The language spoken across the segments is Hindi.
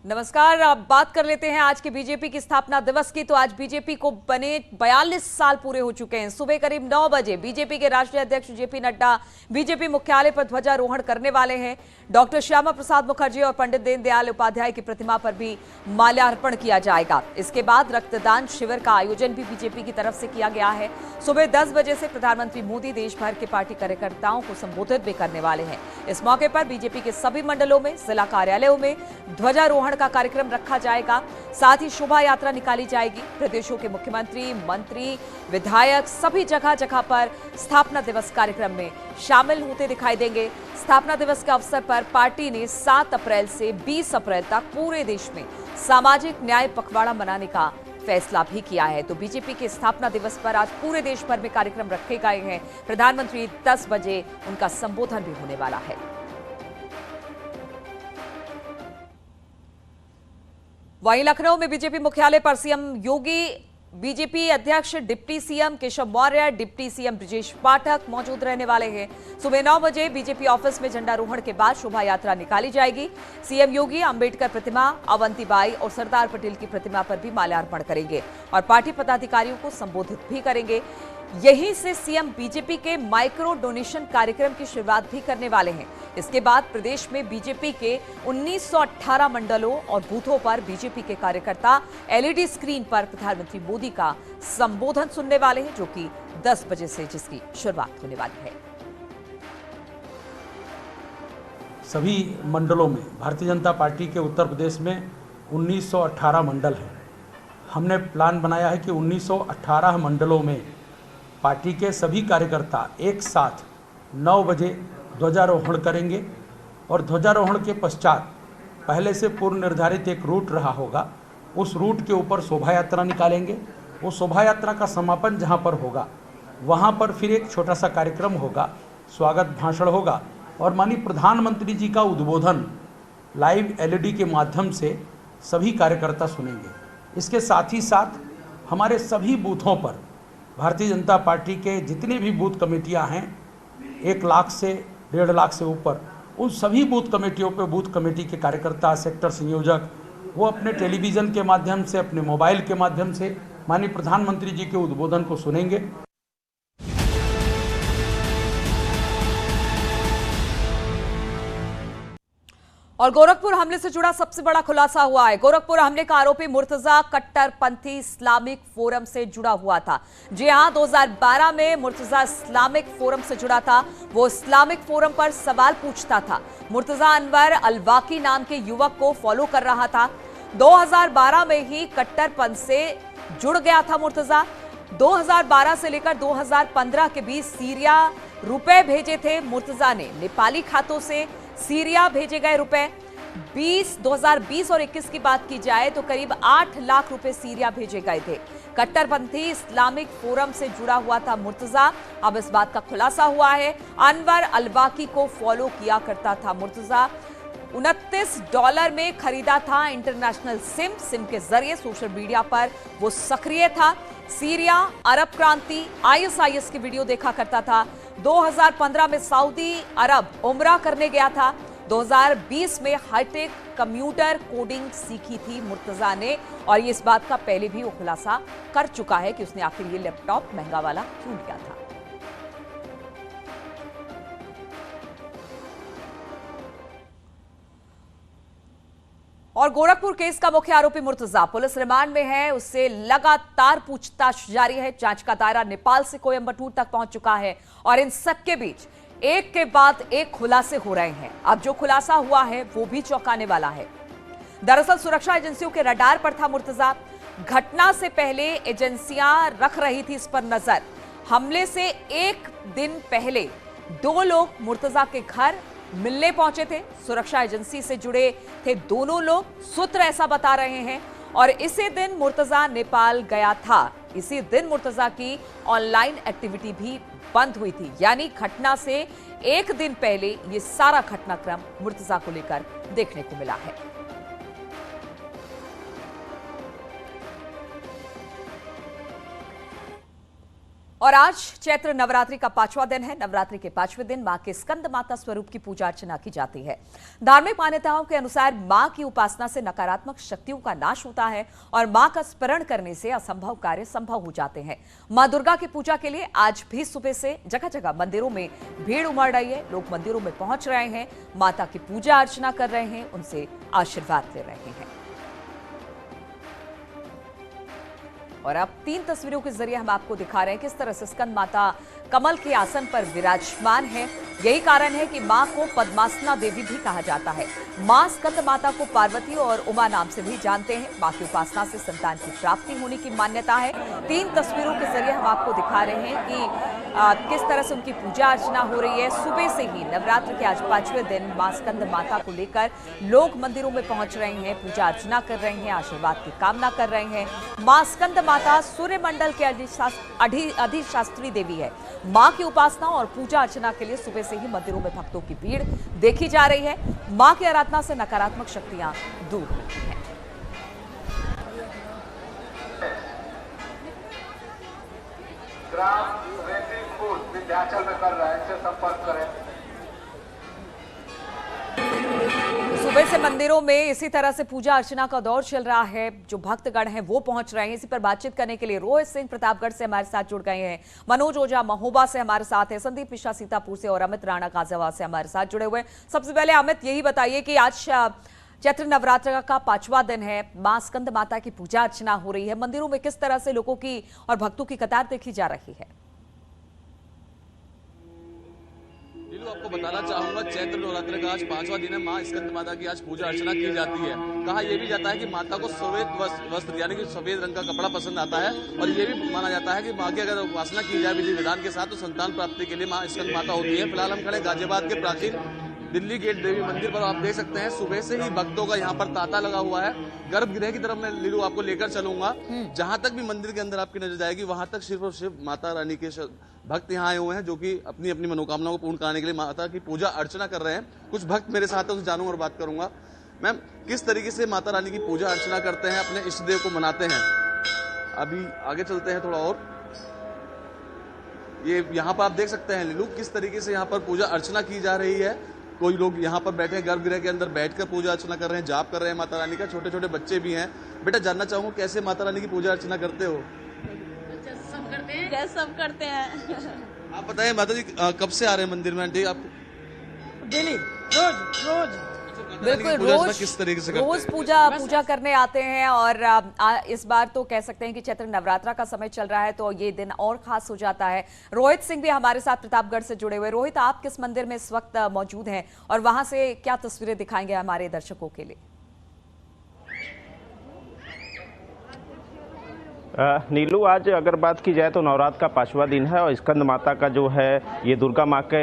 नमस्कार। अब बात कर लेते हैं आज के बीजेपी की स्थापना दिवस की। तो आज बीजेपी को बने 42 साल पूरे हो चुके हैं। सुबह करीब 9 बजे बीजेपी के राष्ट्रीय अध्यक्ष जेपी नड्डा बीजेपी मुख्यालय पर ध्वजारोहण करने वाले हैं। डॉक्टर श्यामा प्रसाद मुखर्जी और पंडित दीनदयाल उपाध्याय की प्रतिमा पर भी माल्यार्पण किया जाएगा। इसके बाद रक्तदान शिविर का आयोजन भी बीजेपी की तरफ से किया गया है। सुबह 10 बजे से प्रधानमंत्री मोदी देश भर के पार्टी कार्यकर्ताओं को संबोधित भी करने वाले हैं। इस मौके पर बीजेपी के सभी मंडलों में, जिला कार्यालयों में ध्वजारोहण का कार्यक्रम रखा जाएगा। साथ ही शोभा यात्रा निकाली जाएगी। प्रदेशों के मुख्यमंत्री, मंत्री, विधायक सभी जगह जगह पर स्थापना दिवस कार्यक्रम में शामिल होते दिखाई देंगे। स्थापना दिवस के अवसर पर पार्टी ने 7 अप्रैल से 20 अप्रैल तक पूरे देश में सामाजिक न्याय पखवाड़ा मनाने का फैसला भी किया है। तो बीजेपी के स्थापना दिवस पर आज पूरे देश भर में कार्यक्रम रखे गए हैं। प्रधानमंत्री 10 बजे उनका संबोधन भी होने वाला है। वहीं लखनऊ में बीजेपी मुख्यालय पर सीएम योगी, बीजेपी अध्यक्ष deputy CM Keshav Maurya, deputy CM Brajesh Pathak मौजूद रहने वाले हैं। सुबह 9 बजे बीजेपी ऑफिस में झंडारोहण के बाद शोभा यात्रा निकाली जाएगी। सीएम योगी अंबेडकर प्रतिमा, अवंतीबाई और सरदार पटेल की प्रतिमा पर भी माल्यार्पण करेंगे और पार्टी पदाधिकारियों को संबोधित भी करेंगे। यहीं से सीएम बीजेपी के माइक्रो डोनेशन कार्यक्रम की शुरुआत भी करने वाले हैं। इसके बाद प्रदेश में बीजेपी के 1918 मंडलों और बूथों पर बीजेपी के कार्यकर्ता एलईडी स्क्रीन पर प्रधानमंत्री मोदी का संबोधन सुनने वाले हैं, जो कि 10 बजे से जिसकी शुरुआत होने वाली है। सभी मंडलों में भारतीय जनता पार्टी के उत्तर प्रदेश में 1918 मंडल हैं। हमने प्लान बनाया है कि 1918 मंडलों में पार्टी के सभी कार्यकर्ता एक साथ 9 बजे ध्वजारोहण करेंगे और ध्वजारोहण के पश्चात पहले से पूर्व निर्धारित एक रूट रहा होगा, उस रूट के ऊपर शोभा यात्रा निकालेंगे। वो शोभा यात्रा का समापन जहाँ पर होगा वहाँ पर फिर एक छोटा सा कार्यक्रम होगा, स्वागत भाषण होगा और माननीय प्रधानमंत्री जी का उद्बोधन लाइव एलईडी के माध्यम से सभी कार्यकर्ता सुनेंगे। इसके साथ ही साथ हमारे सभी बूथों पर भारतीय जनता पार्टी के जितने भी बूथ कमेटियां हैं, 1 लाख से 1.5 लाख से ऊपर, उन सभी बूथ कमेटियों पे बूथ कमेटी के कार्यकर्ता, सेक्टर संयोजक, वो अपने टेलीविज़न के माध्यम से, अपने मोबाइल के माध्यम से माननीय प्रधानमंत्री जी के उद्बोधन को सुनेंगे। और गोरखपुर हमले से जुड़ा सबसे बड़ा खुलासा हुआ है। गोरखपुर हमले का आरोपी मुर्तजा कट्टरपंथी इस्लामिक फोरम से जुड़ा हुआ था। जी हां, 2012 में मुर्तजा इस्लामिक फोरम से जुड़ा था। वो इस्लामिक फोरम पर सवाल पूछता था। मुर्तजा अनवर अलवाकी नाम के युवक को फॉलो कर रहा था। 2012 में ही कट्टरपंथ से जुड़ गया था मुर्तजा। 2012 से लेकर 2015 के बीच सीरिया रुपए भेजे थे मुर्तजा ने। नेपाली खातों से सीरिया भेजे गए रुपए 2020 और 21 की बात की जाए तो करीब 8 लाख रुपए सीरिया भेजे गए थे। कट्टरपंथी इस्लामिक फोरम से जुड़ा हुआ था मुर्तजा। अब इस बात का खुलासा हुआ है। अनवर अलवाकी को फॉलो किया करता था मुर्तजा। $29 में खरीदा था इंटरनेशनल सिम के जरिए सोशल मीडिया पर वो सक्रिय था। सीरिया, अरब क्रांति, ISIS की वीडियो देखा करता था। 2015 में सऊदी अरब उम्रा करने गया था। 2020 में हाईटेक कंप्यूटर कोडिंग सीखी थी मुर्तजा ने और ये इस बात का पहले भी वो खुलासा कर चुका है कि उसने आखिर ये लैपटॉप महंगा वाला क्यों लिया था। और गोरखपुर केस का मुख्य आरोपी मुर्तजा पुलिस रिमांड में है। उससे लगातार पूछताछ जारी है। जांच का दायरा नेपाल से कोयंबटूर तक पहुंच चुका है और इन सबके बीच एक के बाद एक खुलासे हो रहे हैं। अब जो खुलासा हुआ है वो भी चौंकाने वाला है। दरअसल सुरक्षा एजेंसियों के रडार पर था मुर्तजा। घटना से पहले एजेंसियां रख रही थी इस पर नजर। हमले से एक दिन पहले 2 लोग मुर्तजा के घर मिलने पहुंचे थे। सुरक्षा एजेंसी से जुड़े थे दोनों लोग, सूत्र ऐसा बता रहे हैं। और इसी दिन मुर्तजा नेपाल गया था। इसी दिन मुर्तजा की ऑनलाइन एक्टिविटी भी बंद हुई थी। यानी घटना से एक दिन पहले ये सारा घटनाक्रम मुर्तजा को लेकर देखने को मिला है। और आज चैत्र नवरात्रि का 5वां दिन है। नवरात्रि के 5वें दिन मां के स्कंद माता स्वरूप की पूजा अर्चना की जाती है। धार्मिक मान्यताओं के अनुसार मां की उपासना से नकारात्मक शक्तियों का नाश होता है और मां का स्मरण करने से असंभव कार्य संभव हो जाते हैं। मां दुर्गा की पूजा के लिए आज भी सुबह से जगह जगह मंदिरों में भीड़ उमड़ रही है। लोग मंदिरों में पहुंच रहे हैं, माता की पूजा अर्चना कर रहे हैं, उनसे आशीर्वाद ले रहे हैं। और अब 3 तस्वीरों के जरिए हम आपको दिखा रहे हैं किस तरह से स्कंद माता कमल के आसन पर विराजमान है। यही कारण है कि मां को पद्मासना देवी भी कहा जाता है। मां स्कंद माता को पार्वती और उमा नाम से भी जानते हैं। मां की उपासना से संतान की प्राप्ति होने की मान्यता है। 3 तस्वीरों के जरिए हम आपको दिखा रहे हैं कि किस तरह से उनकी पूजा अर्चना हो रही है। सुबह से ही नवरात्र के आज 5वें दिन मां स्कंद माता को लेकर लोग मंदिरों में पहुंच रहे हैं, पूजा अर्चना कर रहे हैं, आशीर्वाद की कामना कर रहे हैं। मां स्कंद माता सूर्यमंडल के अधिशास्त्री देवी है। मां की उपासना और पूजा अर्चना के लिए सुबह से ही मंदिरों में भक्तों की भीड़ देखी जा रही है। मां की आराधना से नकारात्मक शक्तियां दूर होती हैं। विंध्याचल में कर रहा है, इससे संपर्क करें। सुबह से मंदिरों में इसी तरह से पूजा अर्चना का दौर चल रहा है। जो भक्तगण हैं वो पहुंच रहे हैं। इसी पर बातचीत करने के लिए रोहित सिंह प्रतापगढ़ से हमारे साथ जुड़ गए हैं, मनोज ओझा महोबा से हमारे साथ है, संदीप मिश्रा सीतापुर से और अमित राणा गाजियाबाद से हमारे साथ जुड़े हुए हैं। सबसे पहले अमित, यही बताइए कि आज चैत्र नवरात्र का 5वां दिन है, मां स्कंद माता की पूजा अर्चना हो रही है। मंदिरों में किस तरह से लोगों की और भक्तों की कतार देखी जा रही है? आपको बताना चाहूंगा, चैत्र नवरात्र का आज 5वां दिन है। मां स्कंद माता की आज पूजा अर्चना की जाती है। कहा यह भी जाता है कि माता को सफेद वस्त्र यानी कि सफेद रंग का कपड़ा पसंद आता है और यह भी माना जाता है कि मां की अगर उपासना की जाए विधि विधान के साथ तो संतान प्राप्ति के लिए मां स्कंद माता होती है। फिलहाल हम खड़े गाजियाबाद के प्राचीन दिल्ली गेट देवी मंदिर पर। आप देख सकते हैं सुबह से ही भक्तों का यहाँ पर तांता लगा हुआ है। गर्भगृह की तरफ मैं लीलू आपको लेकर चलूंगा। जहां तक भी मंदिर के अंदर आपकी नजर जाएगी वहां तक सिर्फ और सिर्फ माता रानी के भक्त यहाँ आए हुए हैं, जो कि अपनी अपनी मनोकामनाओं को पूर्ण कराने के लिए माता की पूजा अर्चना कर रहे हैं। कुछ भक्त मेरे साथ हैं, उनसे जानूंगा और बात करूंगा। मैम, किस तरीके से माता रानी की पूजा अर्चना करते हैं, अपने इष्ट देव को मनाते हैं? अभी आगे चलते हैं थोड़ा और। ये यहाँ पर आप देख सकते हैं लीलू, किस तरीके से यहाँ पर पूजा अर्चना की जा रही है। कोई लोग यहाँ पर बैठे गर्भगृह के अंदर बैठकर पूजा अर्चना कर रहे हैं, जाप कर रहे हैं माता रानी का। छोटे छोटे बच्चे भी हैं। बेटा, जानना चाहूंगा कैसे माता रानी की पूजा अर्चना करते हो? सब करते हैं। आप बताइए माता जी, कब से आ रहे हैं मंदिर में? आंटी, आप डेली रोज बिल्कुल रोज किस तरीके से रोज पूजा करने आते हैं। और इस बार तो कह सकते हैं कि चैत्र नवरात्रा का समय चल रहा है तो ये दिन और खास हो जाता है। रोहित सिंह भी हमारे साथ प्रतापगढ़ से जुड़े हुए। रोहित, आप किस मंदिर में इस वक्त मौजूद हैं और वहां से क्या तस्वीरें दिखाएंगे हमारे दर्शकों के लिए? नीलू, आज अगर बात की जाए तो नवरात्र का 5वां दिन है और स्कंद माता का जो है ये दुर्गा माँ के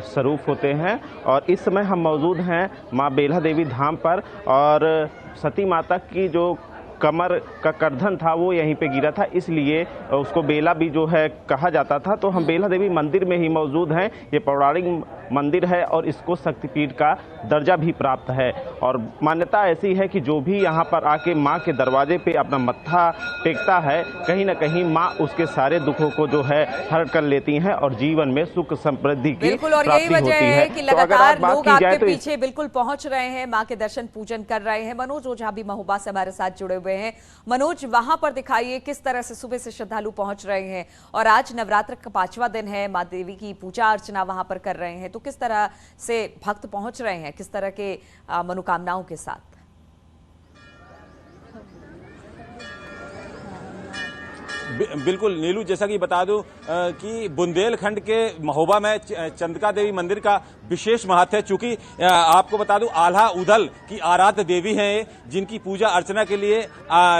स्वरूप होते हैं। और इस समय हम मौजूद हैं माँ बेल्हा देवी धाम पर और सती माता की जो कमर का करधन था वो यहीं पे गिरा था, इसलिए उसको बेला भी जो है कहा जाता था। तो हम बेल्हा देवी मंदिर में ही मौजूद हैं। ये पौराणिक मंदिर है और इसको शक्तिपीठ का दर्जा भी प्राप्त है। और मान्यता ऐसी है कि जो भी यहाँ पर आके माँ के दरवाजे पे अपना मत्था टेकता है, कहीं ना कहीं माँ उसके सारे दुखों को जो है हर कर लेती हैं और जीवन में सुख समृद्धि की बिल्कुल। और यही वजह है कि लगातार लोग आपके पीछे बिल्कुल पहुंच रहे हैं, माँ के दर्शन पूजन कर रहे हैं। मनोज ओझा भी महोबा से हमारे साथ जुड़े हुए हैं। मनोज, वहां पर दिखाइए किस तरह से सुबह से श्रद्धालु पहुंच रहे हैं और आज नवरात्र का 5वां दिन है, मां देवी की पूजा अर्चना वहां पर कर रहे हैं। तो किस तरह से भक्त पहुंच रहे हैं, किस तरह के मनोकामनाओं के साथ? बिल्कुल नीलू, जैसा कि बता दूं कि बुंदेलखंड के महोबा में चंद्रिका देवी मंदिर का विशेष महत्व है। चूंकि आपको बता दूं आल्हा उदल की आराध्य देवी हैं, जिनकी पूजा अर्चना के लिए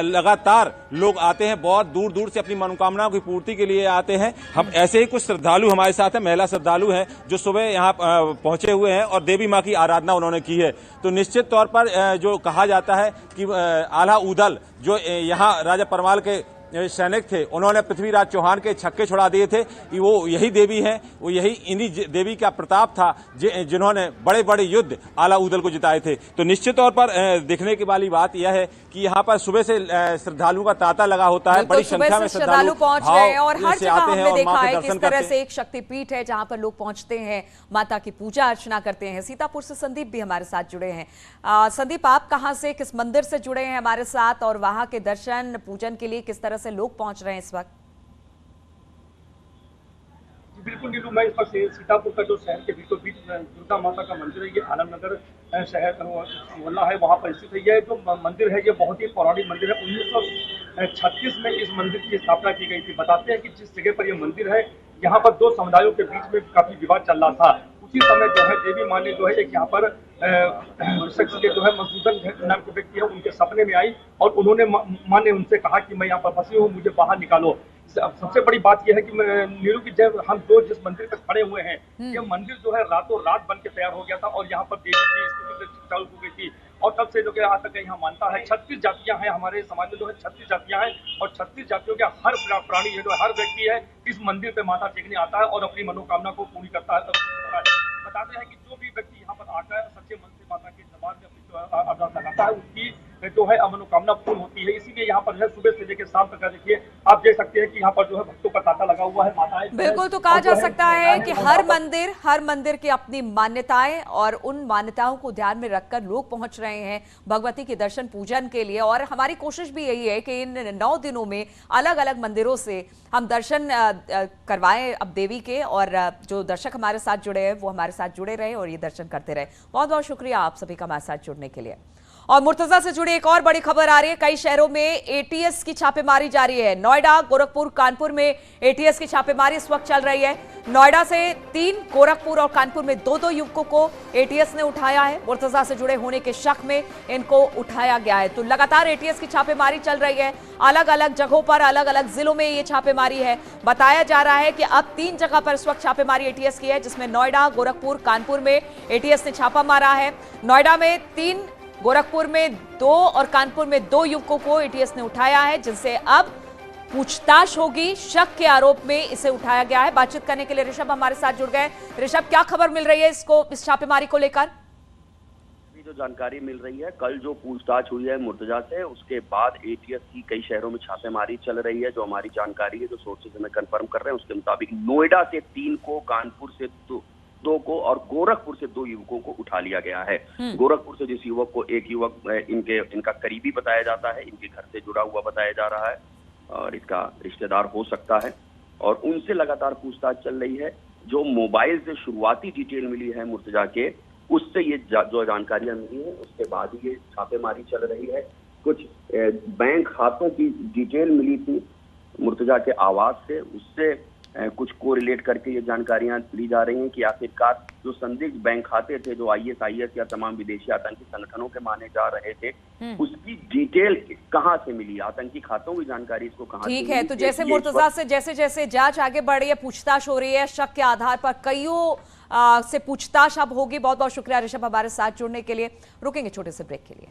लगातार लोग आते हैं। बहुत दूर दूर से अपनी मनोकामनाओं की पूर्ति के लिए आते हैं। हम ऐसे ही कुछ श्रद्धालु हमारे साथ हैं, महिला श्रद्धालु हैं जो सुबह यहाँ पहुंचे हुए हैं और देवी माँ की आराधना उन्होंने की है। तो निश्चित तौर पर जो कहा जाता है कि आल्हा उदल जो यहाँ राजा परमाल के सैनिक थे उन्होंने पृथ्वीराज चौहान के छक्के छुड़ा दिए थे। वो यही देवी हैं, वो यही इन्हीं देवी का प्रताप था जिन्होंने बड़े बड़े युद्ध आला ऊदल को जिताए थे। तो निश्चित तौर पर देखने की वाली बात यह है कि यहाँ पर सुबह से श्रद्धालुओं का तांता लगा होता है, बड़ी संख्या में श्रद्धालु पहुंच रहे हैं और हर जगह हमने देखा है कि इस तरह से से एक शक्तिपीठ है जहां पर लोग पहुंचते हैं, माता की पूजा अर्चना करते हैं। सीतापुर से संदीप भी हमारे साथ जुड़े हैं। संदीप, आप कहां से, किस मंदिर से जुड़े हैं हमारे साथ, और वहां के दर्शन पूजन के लिए किस तरह से लोग पहुंच रहे हैं इस वक्त? बिल्कुल नीलू, मैं इस वक्त सीतापुर का जो शहर के बीचों बीच दुर्गा माता का मंदिर है, ये आलमनगर शहर मोहल्ला है, वहाँ पर स्थित है। यह जो मंदिर है ये बहुत ही पौराणिक मंदिर है। 1936 में इस मंदिर की स्थापना की गई थी। बताते हैं कि जिस जगह पर यह मंदिर है यहाँ पर दो समुदायों के बीच में काफी विवाद चल रहा था। उसी समय जो है देवी माँ ने जो है एक यहाँ पर शख्स के जो है मधुसूदन नाम के व्यक्ति है, उनके सपने में आई और उन्होंने माँ ने उनसे कहा कि मैं यहाँ पर फंसी हूँ, मुझे बाहर निकालो। सबसे बड़ी बात यह है कि नीरू की जब हम दो जिस मंदिर पर खड़े हुए हैं, ये मंदिर जो है रातों रात बन के तैयार हो गया था और यहाँ पर देवी की स्थिति चालू हो गई थी। और तब से जो कि आज तक यहाँ मानता है 36 जातियां हैं हमारे समाज में, जो है 36 जातियां हैं और 36 जातियों के हर प्राणी है, जो हर व्यक्ति है इस मंदिर पे माथा टेकने आता है और अपनी मनोकामना को पूरी करता है। बताते हैं कि जो भी व्यक्ति यहाँ पर आकर सच्चे मन से माता के दरबार में अपनी अरदास लगाता है, उसकी जो है मनोकामना पूर्ण होती है। इसीलिए यहाँ पर है सुबह से लेकर शाम तक देखिए, आप देख सकते हैं कि यहाँ पर जो है भक्तों का तांता लगा हुआ है। माताएं बिल्कुल, तो कहा जा सकता है कि हर मंदिर की अपनी मान्यताएं और उन मान्यताओं को ध्यान में रखकर लोग पहुंच रहे हैं भगवती के दर्शन पूजन के लिए। और हमारी कोशिश भी यही है कि इन 9 दिनों में अलग अलग मंदिरों से हम दर्शन करवाएं अब देवी के, और जो दर्शक हमारे साथ जुड़े हैं वो हमारे साथ जुड़े रहे और ये दर्शन करते रहे। बहुत बहुत शुक्रिया आप सभी का हमारे साथ जुड़ने के लिए। और मुर्तजा से जुड़ी एक और बड़ी खबर आ रही है। कई शहरों में एटीएस की छापेमारी जारी है। नोएडा, गोरखपुर, कानपुर में एटीएस की छापेमारी इस वक्त चल रही है। नोएडा से 3, गोरखपुर और कानपुर में 2-2 युवकों को एटीएस ने उठाया है। मुर्तजा से जुड़े होने के शक में इनको उठाया गया है। तो लगातार एटीएस की छापेमारी चल रही है। अलग अलग जगहों पर, अलग अलग जिलों में ये छापेमारी है। बताया जा रहा है कि अब 3 जगह पर इस वक्त छापेमारी एटीएस की है, जिसमें नोएडा, गोरखपुर, कानपुर में एटीएस ने छापा मारा है। नोएडा में 3, गोरखपुर में 2 और कानपुर में 2 युवकों को एटीएस ने उठाया है, जिनसे अब पूछताछ होगी। शक के आरोप में इसे उठाया गया है। बातचीत करने के लिए ऋषभ हमारे साथ जुड़ गए। ऋषभ, क्या खबर मिल रही है इस छापेमारी को लेकर? जो जानकारी मिल रही है, कल जो पूछताछ हुई है मुर्तजा से, उसके बाद एटीएस की कई शहरों में छापेमारी चल रही है। जो हमारी जानकारी है, जो सोर्सेज हमें कंफर्म कर रहे हैं, उसके मुताबिक नोएडा से 3 को, कानपुर से 2 को और गोरखपुर से 2 युवकों को उठा लिया गया है। गोरखपुर से जिस युवक को, एक युवक इनका करीबी बताया जाता है, इनके घर से जुड़ा हुआ बताया जा रहा है और इसका रिश्तेदार हो सकता है, और उनसे लगातार पूछताछ चल रही है। जो मोबाइल से शुरुआती डिटेल मिली है मुर्तजा के, उससे ये जो जानकारियां मिली है, उसके बाद ही ये छापेमारी चल रही है। कुछ बैंक खातों की डिटेल मिली थी मुर्तजा के आवाज से, उससे कुछ कोरिलेट करके ये जानकारियां ली जा रही हैं कि आखिरकार जो संदिग्ध बैंक खाते थे, जो IS या तमाम विदेशी आतंकी संगठनों के माने जा रहे थे, उसकी डिटेल कहां से मिली, आतंकी खातों की जानकारी इसको कहां से मिली। ठीक है, तो जैसे मुर्तजा से जैसे जांच आगे बढ़ रही है, पूछताछ हो रही है, शक के आधार पर कईयों से पूछताछ अब होगी। बहुत बहुत शुक्रिया ऋषभ हमारे साथ जुड़ने के लिए। रुकेंगे छोटे से ब्रेक के लिए।